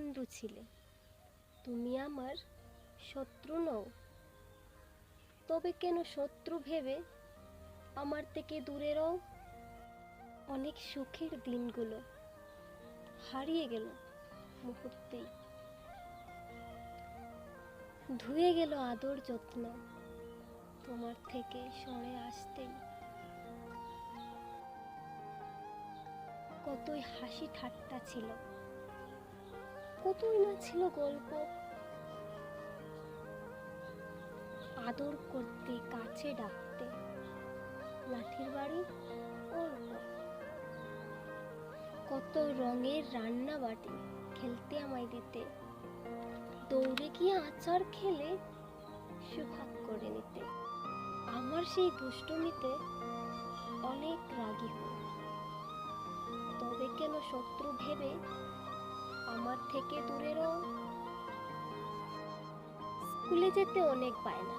বন্ধু ছিলে, তুমি আমার শত্রু নও। তবে কেন শত্রু ভেবে আমার থেকে দূরে রও? অনেক সুখের দিনগুলো হারিয়ে গেল মুহূর্তেই, ধুয়ে গেল আদর যত্ন তোমার থেকে সরে আসতেই। কতই হাসি ঠাট্টা ছিল, কতই না ছিল গল্প, আদর করতে কাছে ডাকতে লাঠির বাড়ি অল্প। কত রঙের রান্না বাটি খেলতে আমায় দিতে, দৌড়ে গিয়ে আচার খেলে সুহাগ করে নিতে। আমার সেই দুষ্টমিতে অনেক রাগী হও, তবে কেন শত্রু ভেবে আমার থেকে দূরে রও? স্কুলে যেতে অনেক বায়না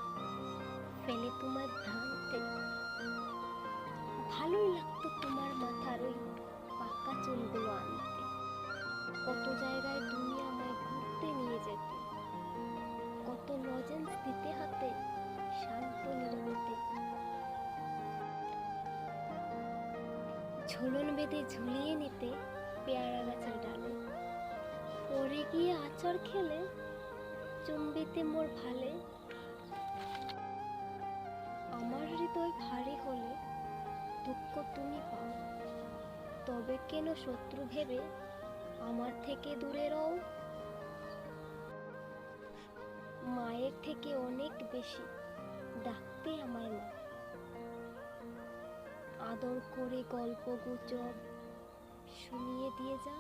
ফেলে তোমার ভ্রান্তে, ভালোই লাগতো তোমার মাথার ওই পাকা চুলগুলো আনতে। কত জায়গায় তুমি আমায় ঘুরতে নিয়ে যেতে, কত লজেন্স দিতে হাতে শান্ত নিরবতে। ঝুলন বেঁধে ঝুলিয়ে নিতে পেয়ারা গাছের ডালে, পরে গিয়ে আচার খেলে চুম্বিতে মোর ভালে। আমার হৃদয় ভারী হলে দুঃখ তুমি পাও, তবে কেন শত্রু ভেবে আমার থেকে দূরে রও? মায়ের থেকে অনেক বেশি ডাকতে আমায় মা, আদর করে গল্প গুজব শুনিয়ে দিয়ে যা।